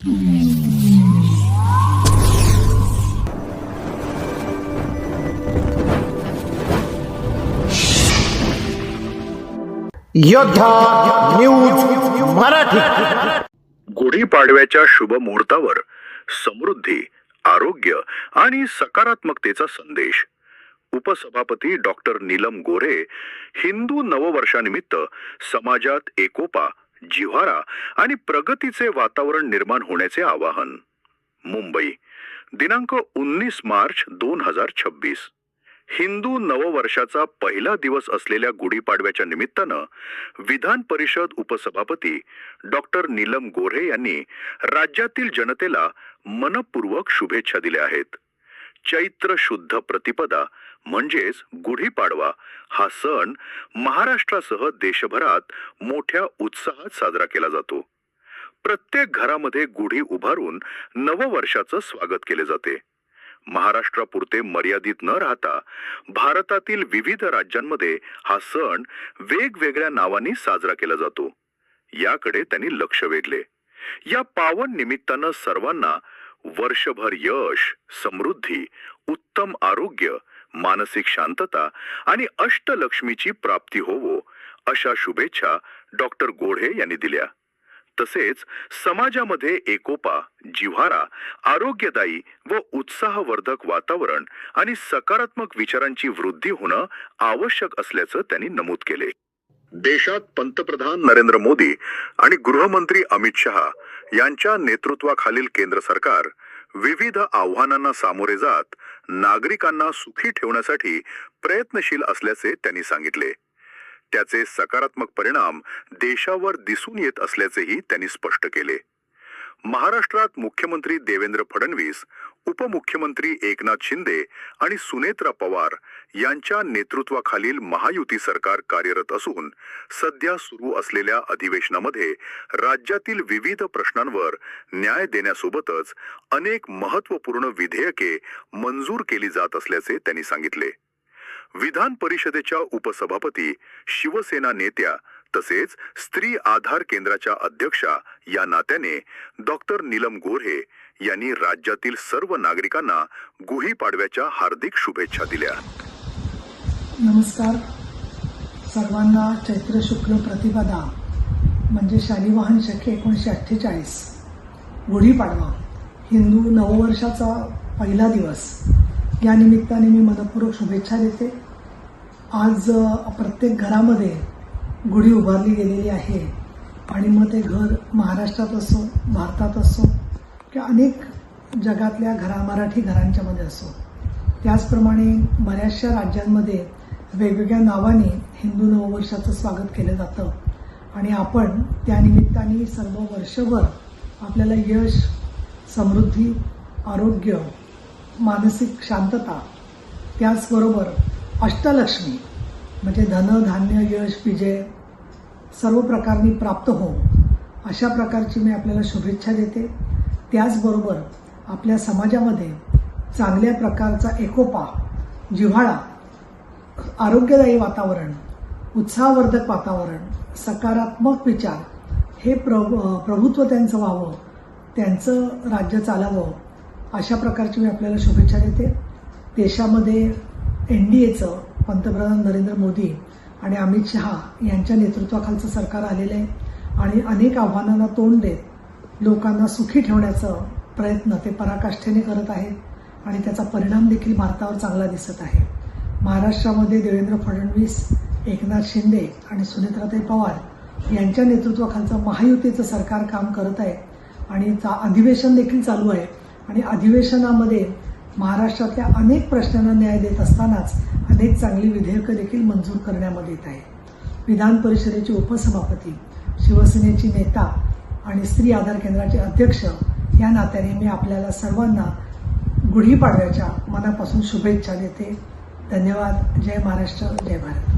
योद्धा न्यूज मराठी. गुढीपाडव्याच्या शुभ मुहूर्तावर समृद्धी, आरोग्य आणि सकारात्मकतेचा संदेश. उपसभापती डॉक्टर नीलम गोऱ्हे हिंदू नववर्षानिमित्त समाजात एकोपा, जिव्हाळा आणि प्रगतीचे वातावरण निर्माण होण्याचे आवाहन. मुंबई, दिनांक 19 मार्च 2026. हिंदू नववर्षाचा पहिला दिवस असलेल्या गुढीपाडव्याच्या निमित्तानं विधान परिषद उपसभापती डॉक्टर नीलम गोऱ्हे यांनी राज्यातील जनतेला मनपूर्वक शुभेच्छा दिल्या आहेत. चैत्र शुद्ध प्रतिपदा म्हणजेच गुढीपाडवा हा सण महाराष्ट्रासह देशभरात मोठ्या उत्साहात साजरा केला जातो. प्रत्येक घरामध्ये गुढी उभारून नववर्षाचं स्वागत केले जाते. महाराष्ट्रापुरते मर्यादित न राहता भारतातील विविध राज्यांमध्ये हा सण वेगवेगळ्या नावांनी साजरा केला जातो. याकडे त्यांनी लक्ष वेधले. या पावन निमित्तानं सर्वांना वर्षभर यश, समृद्धी, उत्तम आरोग्य, मानसिक शांतता आणि अष्टलक्ष्मीची प्राप्ती होवो अशा शुभेच्छा डॉक्टर गोऱ्हे यांनी दिल्या. तसेच समाजामध्ये एकोपा, जिव्हाळा, आरोग्यदायी व उत्साहवर्धक वातावरण आणि सकारात्मक विचारांची वृद्धी होणं आवश्यक असल्याचं त्यांनी नमूद केले. देशात पंतप्रधान नरेंद्र मोदी आणि गृहमंत्री अमित शहा यांच्या नेतृत्वाखालील केंद्र सरकार विविध आव्हानांना सामोरे जात नागरिकांना सुखी ठेवण्यासाठी प्रयत्नशील असल्याचे त्यांनी सांगितले. त्याचे सकारात्मक परिणाम देशावर दिसून येत असल्याचेही त्यांनी स्पष्ट केले. महाराष्ट्रात मुख्यमंत्री देवेंद्र फडणवीस, उपमुख्यमंत्री एकनाथ शिंदे आणि सुनेत्रा पवार यांच्या नेतृत्वाखालील महायुती सरकार कार्यरत असून सध्या सुरू असलेल्या अधिवेशनामध्ये राज्यातील विविध प्रश्नांवर न्याय देण्यासोबतच अनेक महत्त्वपूर्ण विधेयके मंजूर केली जात असल्याचे त्यांनी सांगितले. विधान परिषदेच्या उपसभापती, शिवसेना नेत्या तसेच स्त्री आधार केंद्राच्या अध्यक्षा या नात्याने डॉक्टर नीलम गोऱ्हे यांनी राज्यातील सर्व नागरिकांना गुढीपाडव्याच्या हार्दिक शुभेच्छा दिल्या. नमस्कार सर्वांना. चैत्र शुक्ल प्रतिपदा म्हणजे शालिवाहन शके 1948 गुढीपाडवा हिंदू नववर्षाचा पहिला दिवस. या निमित्ताने मी मनपूर्वक शुभेच्छा देते. आज प्रत्येक घरामध्ये गुढी उभारली गेलेली आहे आणि मग ते घर महाराष्ट्रात असो, भारतात असो किंवा अनेक जगातल्या मराठी घरांच्यामध्ये असो, त्याचप्रमाणे बऱ्याचशा राज्यांमध्ये वेगवेगळ्या नावाने हिंदू नववर्षाचं स्वागत केलं जातं आणि आपण त्यानिमित्ताने सर्व वर्षभर आपल्याला यश, समृद्धी, आरोग्य, मानसिक शांतता, त्याचबरोबर अष्टलक्ष्मी म्हणजे धन, धान्य, यश, विजय सर्व प्रकारनी प्राप्त हो अशा प्रकारची मी आपल्याला शुभेच्छा देते. त्याचबरोबर आपल्या समाजामध्ये चांगल्या प्रकारचा एकोपा, जिव्हाळा, आरोग्यदायी वातावरण, उत्साहवर्धक वातावरण, सकारात्मक विचार हे प्रभुत्व त्यांचं व्हावं, त्यांचं राज्य चालावं अशा प्रकारची मी आपल्याला शुभेच्छा देते. देशामध्ये NDAचं पंतप्रधान नरेंद्र मोदी आणि अमित शहा यांच्या नेतृत्वाखालचं सरकार आलेलं आहे आणि अनेक आव्हानांना तोंड देत लोकांना सुखी ठेवण्याचा प्रयत्न ते पराकाष्ठेने करत आहेत आणि त्याचा परिणाम देखील भारतावर चांगला दिसत आहे. महाराष्ट्रामध्ये देवेंद्र फडणवीस, एकनाथ शिंदे आणि सुनेत्राताई पवार यांच्या नेतृत्वाखालचं महायुतीचं सरकार काम करत आहे आणि अधिवेशन देखील चालू आहे आणि अधिवेशनामध्ये महाराष्ट्रातल्या अनेक प्रश्नांना न्याय देत असतानाच अनेक चांगली विधेयकं देखील मंजूर करण्यामध्ये येत आहे. विधान परिषदेचे उपसभापती, शिवसेनेची नेता आणि स्त्री आधार केंद्राचे अध्यक्ष या नात्याने मी आपल्याला सर्वांना गुढीपाडव्याच्या मनापासून शुभेच्छा देते. धन्यवाद. जय महाराष्ट्र, जय भारत.